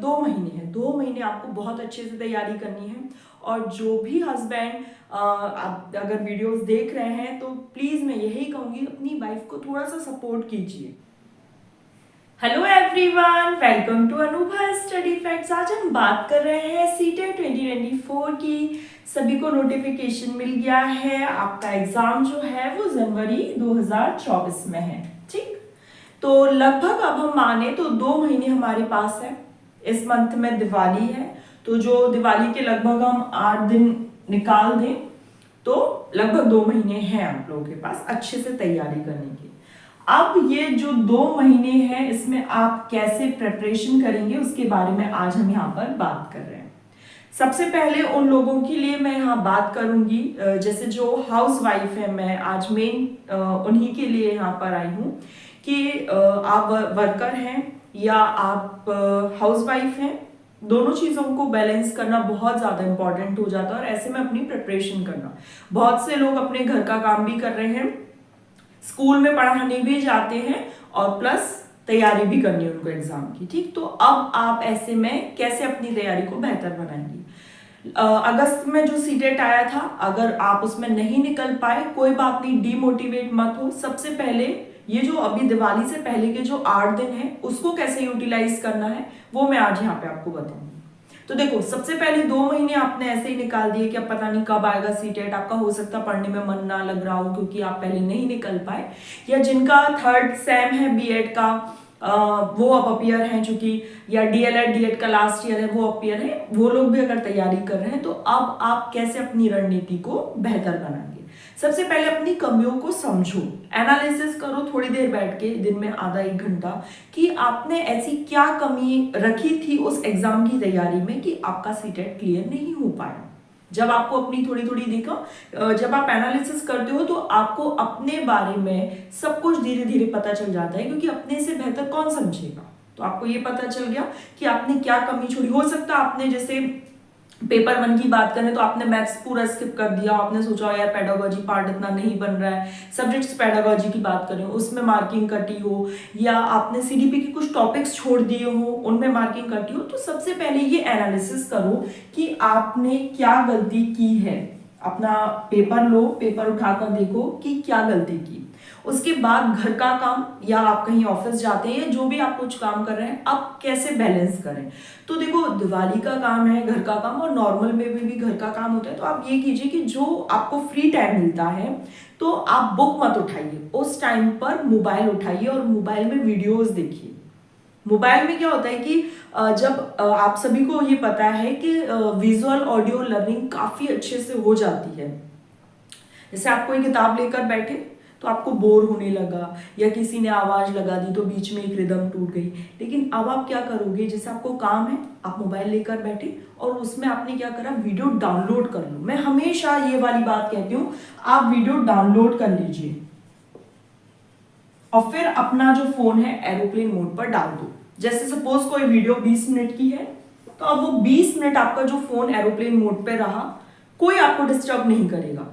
2 महीने हैं, 2 महीने आपको बहुत अच्छे से तैयारी करनी है। और जो भी हस्बैंड अगर वीडियोस देख रहे हैं तो प्लीज़ मैं यही कहूँगी अपनी वाइफ को थोड़ा सा सपोर्ट कीजिए। Hello everyone, welcome to Anubha study facts. आज हम बात कर रहे हैं सीटेट 2024 की। सभी को नोटिफिकेशन मिल गया है, आपका एग्जाम जो है वो जनवरी 2024 में है। ठीक, तो लगभग अब हम माने तो 2 महीने हमारे पास है। इस मंथ में दिवाली है, तो जो दिवाली के लगभग हम 8 दिन निकाल दें तो लगभग 2 महीने हैं आप लोगों के पास अच्छे से तैयारी करने की। अब ये जो 2 महीने हैं इसमें आप कैसे प्रिपरेशन करेंगे उसके बारे में आज हम यहाँ पर बात कर रहे हैं। सबसे पहले उन लोगों के लिए मैं यहाँ बात करूंगी जैसे जो हाउस वाइफ है, मैं आज मेन उन्हीं के लिए यहाँ पर आई हूँ कि आप वर्कर हैं या आप हाउस वाइफ हैं, दोनों चीज़ों को बैलेंस करना बहुत ज़्यादा इंपॉर्टेंट हो जाता है और ऐसे में अपनी प्रिपरेशन करना। बहुत से लोग अपने घर का काम भी कर रहे हैं, स्कूल में पढ़ाने भी जाते हैं और प्लस तैयारी भी करनी है उनको एग्जाम की। ठीक, तो अब आप ऐसे में कैसे अपनी तैयारी को बेहतर बनाएंगी। अगस्त में जो सीटेट आया था, अगर आप उसमें नहीं निकल पाए कोई बात नहीं, डीमोटिवेट मत हो। सबसे पहले ये जो अभी दिवाली से पहले के जो 8 दिन है उसको कैसे यूटिलाइज करना है वो मैं आज यहाँ पे आपको बताऊंगी। तो देखो, सबसे पहले 2 महीने आपने ऐसे ही निकाल दिए कि अब पता नहीं कब आएगा सीटेट। आपका हो सकता है पढ़ने में मन ना लग रहा हो क्योंकि आप पहले नहीं निकल पाए, या जिनका 3rd सेम है बीएड का वो अब अपियर हैं चूंकि, या डीएलएड का लास्ट ईयर है वो अपियर है, वो लोग भी अगर तैयारी कर रहे हैं तो अब आप कैसे अपनी रणनीति को बेहतर बनाएंगे। सबसे पहले अपनी कमियों को समझो, एनालिसिस करो थोड़ी देर बैठ के, दिन में आधा 1 घंटा, कि आपने ऐसी क्या कमी रखी थी उस एग्जाम की तैयारी में कि आपका सीटेट क्लियर नहीं हो पाया। जब आपको अपनी थोड़ी थोड़ी देखो, जब आप एनालिसिस करते हो तो आपको अपने बारे में सब कुछ धीरे धीरे पता चल जाता है, क्योंकि अपने से बेहतर कौन समझेगा। तो आपको ये पता चल गया कि आपने क्या कमी छोड़ी। हो सकता है आपने जैसे पेपर 1 की बात करें तो आपने मैथ्स पूरा स्किप कर दिया, आपने सोचा यार पेडागोजी पार्ट इतना नहीं बन रहा है। सब्जेक्ट्स पेडागोजी की बात करें उसमें मार्किंग कटी हो, या आपने सीडीपी के कुछ टॉपिक्स छोड़ दिए हो उनमें मार्किंग कटी हो। तो सबसे पहले ये एनालिसिस करो कि आपने क्या गलती की है। अपना पेपर लो, पेपर उठाकर देखो कि क्या गलती की। उसके बाद घर का काम, या आप कहीं ऑफिस जाते हैं, जो भी आप कुछ काम कर रहे हैं, अब कैसे बैलेंस करें। तो देखो, दिवाली का काम है, घर का काम, और नॉर्मल में भी घर का काम होता है। तो आप ये कीजिए कि जो आपको फ्री टाइम मिलता है तो आप बुक मत उठाइए, उस टाइम पर मोबाइल उठाइए और मोबाइल में वीडियोस देखिए। मोबाइल में क्या होता है कि जब आप सभी को ये पता है कि विजुअल ऑडियो लर्निंग काफी अच्छे से हो जाती है। जैसे आप कोई किताब लेकर बैठे तो आपको बोर होने लगा, या किसी ने आवाज लगा दी तो बीच में एक रिदम टूट गई, लेकिन अब आप क्या करोगे, जैसे आपको काम है, आप मोबाइल लेकर बैठे और उसमें आपने क्या करा, वीडियो डाउनलोड कर लो। मैं हमेशा ये वाली बात कहती हूँ, आप वीडियो डाउनलोड कर लीजिए और फिर अपना जो फोन है एरोप्लेन मोड पर डाल दो। जैसे सपोज कोई वीडियो 20 मिनट की है तो अब वो 20 मिनट आपका जो फोन एरोप्लेन मोड पे रहा, कोई आपको डिस्टर्ब नहीं करेगा।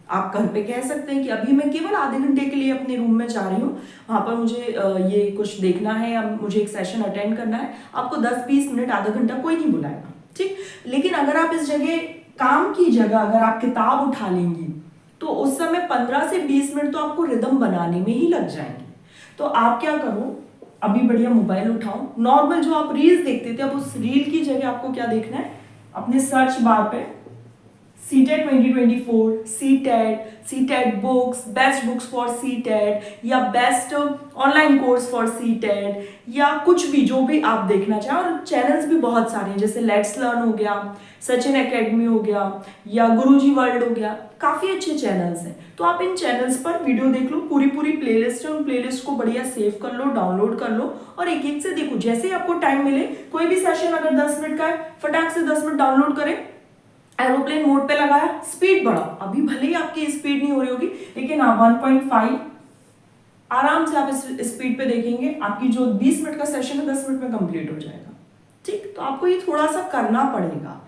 आप घर पे कह सकते हैं कि अभी मैं केवल आधे घंटे के लिए अपने रूम में जा रही हूँ, वहां पर मुझे ये कुछ देखना है या मुझे एक सेशन अटेंड करना है। आपको 10-20 मिनट, आधा घंटा कोई नहीं बुलाएगा। ठीक, लेकिन अगर आप इस जगह, काम की जगह अगर आप किताब उठा लेंगी तो उस समय 15 से 20 मिनट तो आपको रिदम बनाने में ही लग जाएंगे। तो आप क्या करो, अभी बढ़िया मोबाइल उठाओ, नॉर्मल जो आप रील्स देखते थे, अब उस रील की जगह आपको क्या देखना है, अपने सर्च बार पे CTET 2024, CTET books, best books for CTET, या best online course for CTET, या कुछ भी जो भी आप देखना चाहें। और चैनल्स भी बहुत सारे हैं, जैसे लेट्स लर्न हो गया, सचिन एकेडमी हो गया, या गुरुजी वर्ल्ड हो गया, काफी अच्छे चैनल्स हैं। तो आप इन चैनल्स पर वीडियो देख लो, पूरी प्लेलिस्ट है, उन प्लेलिस्ट को बढ़िया सेव कर लो, डाउनलोड कर लो और एक एक से देखो। जैसे ही आपको टाइम मिले, कोई भी सेशन अगर 10 मिनट का है, फटाक से 10 मिनट डाउनलोड करें, एरोप्लेन मोड पे लगाया, स्पीड बढ़ा। अभी भले ही आपकी स्पीड नहीं हो रही होगी, लेकिन आप 1.5 आराम से आप इस स्पीड पे देखेंगे, आपकी जो 20 मिनट का सेशन है 10 मिनट में कंप्लीट हो जाएगा। ठीक, तो आपको ये थोड़ा सा करना पड़ेगा।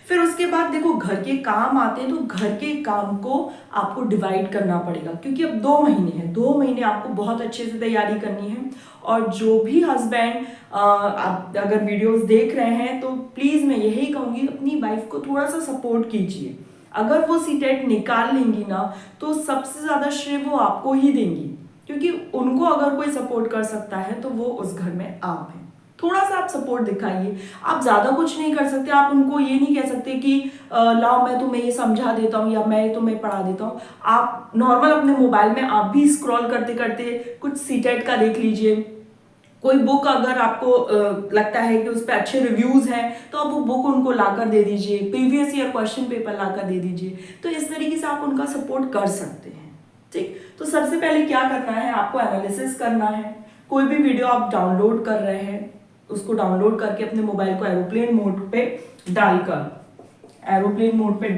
फिर उसके बाद देखो घर के काम आते हैं, तो घर के काम को आपको डिवाइड करना पड़ेगा, क्योंकि अब 2 महीने हैं, 2 महीने आपको बहुत अच्छे से तैयारी करनी है। और जो भी हस्बैंड अगर वीडियोस देख रहे हैं तो प्लीज़ मैं यही कहूँगी अपनी वाइफ को थोड़ा सा सपोर्ट कीजिए। अगर वो सीटेट निकाल लेंगी ना तो सबसे ज़्यादा श्रेय वो आपको ही देंगी, क्योंकि उनको अगर कोई सपोर्ट कर सकता है तो वो उस घर में आप हैं। थोड़ा सा आप सपोर्ट दिखाइए। आप ज़्यादा कुछ नहीं कर सकते, आप उनको ये नहीं कह सकते कि लाओ मैं तुम्हें ये समझा देता हूँ या मैं तुम्हें पढ़ा देता हूँ। आप नॉर्मल अपने मोबाइल में आप भी स्क्रॉल करते करते कुछ सीटेट का देख लीजिए। कोई बुक अगर आपको लगता है कि उस पर अच्छे रिव्यूज हैं तो आप वो बुक उनको लाकर दे दीजिए, प्रीवियस ईयर क्वेश्चन पेपर लाकर दे दीजिए। तो इस तरीके से आप उनका सपोर्ट कर सकते हैं। ठीक, तो सबसे पहले क्या करना है, आपको एनालिसिस करना है। कोई भी वीडियो आप डाउनलोड कर रहे हैं उसको डाउनलोड करके अपने मोबाइल को एरोप्लेन मोड पे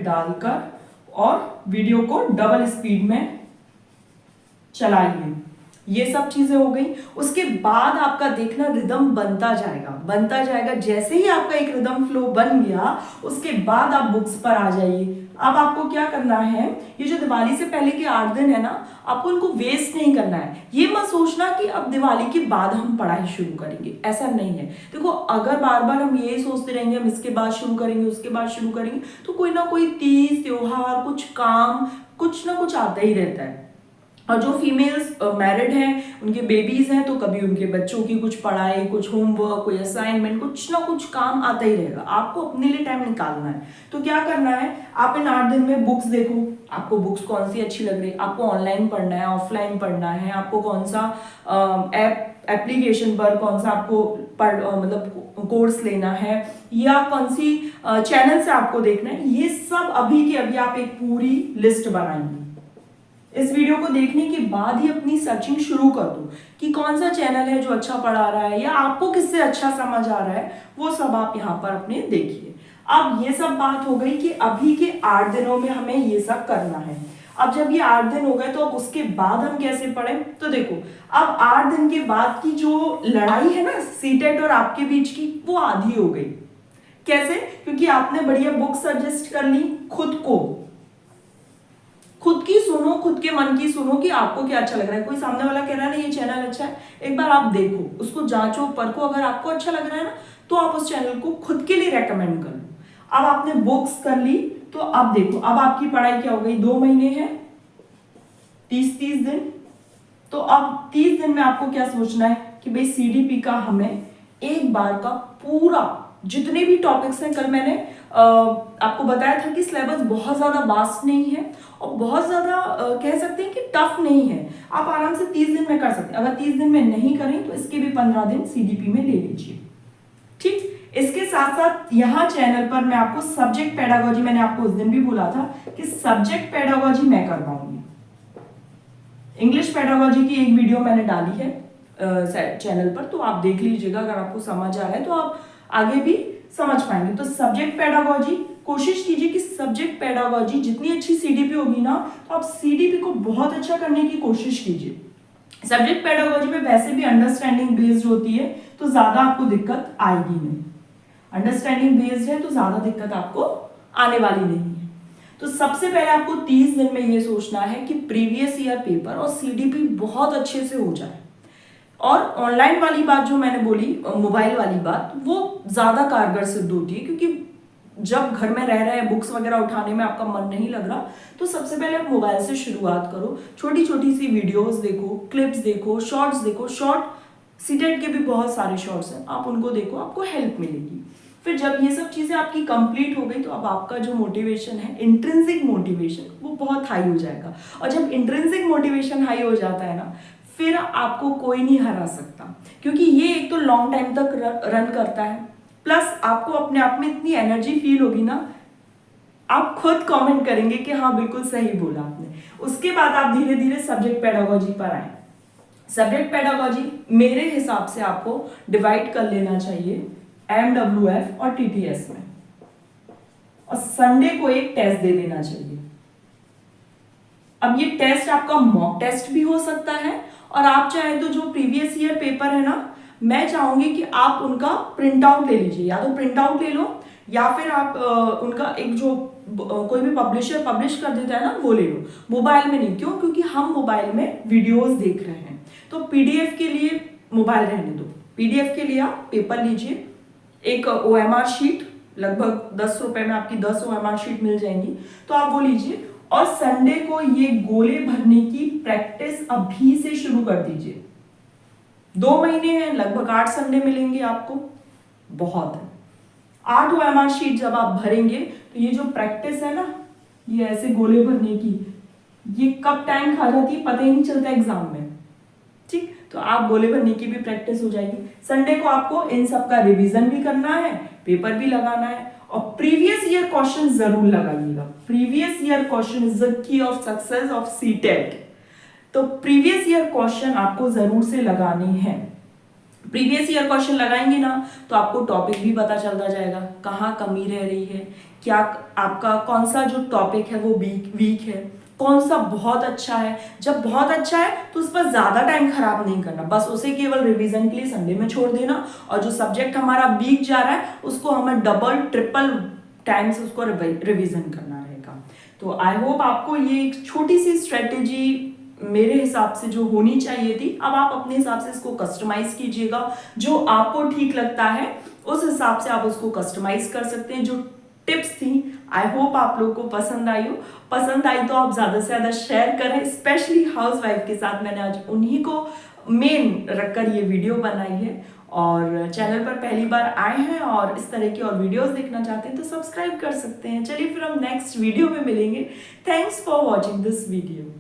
डालकर और वीडियो को डबल स्पीड में चलाइए। ये सब चीजें हो गई। उसके बाद आपका देखना रिदम बनता जाएगा। जैसे ही आपका एक रिदम फ्लो बन गया उसके बाद आप बुक्स पर आ जाइए। अब आपको क्या करना है, ये जो दिवाली से पहले के 8 दिन है ना, आपको इनको वेस्ट नहीं करना है। ये मत सोचना कि अब दिवाली के बाद हम पढ़ाई शुरू करेंगे, ऐसा नहीं है। देखो अगर बार बार हम यही सोचते रहेंगे हम इसके बाद शुरू करेंगे उसके बाद शुरू करेंगे तो कोई ना कोई तीज त्योहार कुछ काम कुछ ना कुछ आता ही रहता है। और जो फीमेल्स मैरिड हैं उनके बेबीज हैं तो कभी उनके बच्चों की कुछ पढ़ाई, कुछ होमवर्क, कोई असाइनमेंट, कुछ ना कुछ काम आता ही रहेगा। आपको अपने लिए टाइम निकालना है। तो क्या करना है, आप इन 8 दिन में बुक्स देखो, आपको बुक्स कौन सी अच्छी लग रही है, आपको ऑनलाइन पढ़ना है ऑफलाइन पढ़ना है, आपको कौन सा एप्लीकेशन पर कौन सा आपको मतलब कोर्स लेना है या कौन सी चैनल से आपको देखना है, ये सब अभी के अभी आप एक पूरी लिस्ट बनाएंगे। इस वीडियो को देखने के बाद ही अपनी सर्चिंग शुरू कर दो कि कौन सा चैनल है जो अच्छा पढ़ा रहा है या आपको किससे अच्छा समझ आ रहा है, वो सब आप यहाँ पर अपने देखिए। अब ये सब बात हो गई कि अभी के 8 दिनों में हमें ये सब करना है। अब जब ये 8 दिन हो गए तो अब उसके बाद हम कैसे पढ़ें, तो देखो अब 8 दिन के बाद की जो लड़ाई है ना सीटेट और आपके बीच की, वो आधी हो गई। कैसे, क्योंकि आपने बढ़िया बुक सजेस्ट कर ली, खुद की सुनो, खुद के मन की सुनो कि आपको क्या अच्छा लग रहा है। कोई सामने वाला कह रहा है ना ये चैनल अच्छा है, एक बार आप देखो, उसको जांचो परखो, अगर आपको अच्छा लग रहा है ना तो आप उस चैनल को खुद के लिए रेकमेंड कर लो। अब आपने बुक्स कर ली तो अब देखो अब आपकी पढ़ाई क्या हो गई, 2 महीने हैं 30 दिन। तो अब 30 दिन में आपको क्या सोचना है कि भाई सीडीपी का हमें एक बार का पूरा जितने भी टॉपिक्स हैं, कल मैंने आपको बताया था कि सिलेबस बहुत ज़्यादा वास्ट नहीं है और बहुत ज़्यादा कह सकते हैं कि टफ नहीं है। आप आराम से 30 दिन में कर सकते हैं। अगर 30 दिन में नहीं करें तो इसके भी 15 दिन सीडीपी में ले लीजिए। ठीक, इसके साथ साथ यहाँ चैनल पर मैं आपको सब्जेक्ट पेडागोजी, मैंने आपको उस दिन भी बोला था कि सब्जेक्ट पेडागोजी मैं करवाऊंगी। इंग्लिश पेडागोजी की एक वीडियो मैंने डाली है चैनल पर, तो आप देख लीजिएगा। अगर आपको समझ आ रहा है तो आप आगे भी समझ पाएंगे। तो सब्जेक्ट पेडागोजी कोशिश कीजिए कि सब्जेक्ट पेडागोजी जितनी अच्छी सीडीपी होगी ना तो आप सीडीपी को बहुत अच्छा करने की कोशिश कीजिए। सब्जेक्ट पेडागोजी में वैसे भी अंडरस्टैंडिंग बेस्ड होती है तो ज्यादा आपको दिक्कत आएगी नहीं। अंडरस्टैंडिंग बेस्ड है तो ज्यादा दिक्कत आपको आने वाली नहीं है। तो सबसे पहले आपको 30 दिन में ये सोचना है कि प्रीवियस ईयर पेपर और सीडीपी बहुत अच्छे से हो जाए। और ऑनलाइन वाली बात जो मैंने बोली, मोबाइल वाली बात, वो ज्यादा कारगर सिद्ध होती है, क्योंकि जब घर में रह रहे हैं बुक्स वगैरह उठाने में आपका मन नहीं लग रहा तो सबसे पहले आप मोबाइल से शुरुआत करो। छोटी छोटी सी वीडियोस देखो, क्लिप्स देखो, शॉर्ट्स देखो। शॉर्ट सीटेट के भी बहुत सारे शॉर्ट्स हैं, आप उनको देखो, आपको हेल्प मिलेगी। फिर जब ये सब चीजें आपकी कंप्लीट हो गई तो अब आपका जो मोटिवेशन है, इंट्रिंसिक मोटिवेशन, वो बहुत हाई हो जाएगा। और जब इंट्रिंसिक मोटिवेशन हाई हो जाता है ना फिर आपको कोई नहीं हरा सकता, क्योंकि ये एक तो लॉन्ग टाइम तक रन करता है, प्लस आपको अपने आप में इतनी एनर्जी फील होगी ना, आप खुद कमेंट करेंगे कि हाँ बिल्कुल सही बोला आपने। उसके बाद आप धीरे धीरे सब्जेक्ट पेडागोजी पर आए। सब्जेक्ट पेडागोजी मेरे हिसाब से आपको डिवाइड कर लेना चाहिए MWF और TTS में, और संडे को एक टेस्ट दे देना चाहिए। अब ये टेस्ट आपका मॉक टेस्ट भी हो सकता है, और आप चाहे तो जो प्रीवियस ईयर पेपर है ना, मैं चाहूंगी कि आप उनका प्रिंट आउट ले लीजिए। या तो प्रिंट आउट ले लो या फिर आप उनका एक जो कोई भी पब्लिशर पब्लिश कर देता है ना, वो ले लो। मोबाइल में नहीं, क्यों? क्योंकि हम मोबाइल में वीडियोस देख रहे हैं। तो पीडीएफ के लिए मोबाइल रहने दो, पीडीएफ के लिए आप पेपर लीजिए, एक OMR शीट, लगभग 10 रुपए में आपकी 10 OMR शीट मिल जाएंगी, तो आप वो लीजिए। और संडे को ये गोले भरने की प्रैक्टिस अभी से शुरू कर दीजिए। 2 महीने हैं, लगभग 8 संडे मिलेंगे आपको, बहुत है। 8 OMR शीट जब आप भरेंगे तो ये जो प्रैक्टिस है ना, ये ऐसे गोले भरने की, ये कब टाइम खा जाती है पता ही नहीं चलता एग्जाम में। ठीक, तो आप गोले भरने की भी प्रैक्टिस हो जाएगी। संडे को आपको इन सब का रिवीजन भी करना है, पेपर भी लगाना है, और प्रीवियस ईयर क्वेश्चन जरूर लगाइएगा। Previous year question is the key of success of CTET. तो प्रीवियस ईयर क्वेश्चन आपको जरूर से लगाने हैं। प्रीवियस ईयर क्वेश्चन लगाएंगे ना तो आपको टॉपिक भी पता चलता जाएगा, कहाँ कमी रह रही है, क्या आपका कौन सा जो टॉपिक है वो वीक है, कौन सा बहुत अच्छा है। जब बहुत अच्छा है तो उस पर ज्यादा टाइम खराब नहीं करना, बस उसे केवल रिवीजन के लिए संडे में छोड़ देना, और जो सब्जेक्ट हमारा वीक जा रहा है उसको हमें डबल ट्रिपल टाइम से उसको रिवीजन करना रहेगा। तो आई होप आपको ये एक छोटी सी स्ट्रेटेजी मेरे हिसाब से जो होनी चाहिए थी, अब आप अपने हिसाब से इसको कस्टमाइज कीजिएगा। जो आपको ठीक लगता है उस हिसाब से आप उसको कस्टमाइज कर सकते हैं। जो टिप्स थी आई होप आप लोगों को पसंद आई हो। पसंद आई तो आप ज्यादा से ज्यादा शेयर करें, स्पेशली हाउसवाइफ के साथ। मैंने आज उन्हीं को मेन रखकर ये वीडियो बनाई है। और चैनल पर पहली बार आए हैं और इस तरह की और वीडियोस देखना चाहते हैं तो सब्सक्राइब कर सकते हैं। चलिए फिर हम नेक्स्ट वीडियो में मिलेंगे। Thanks for watching this video.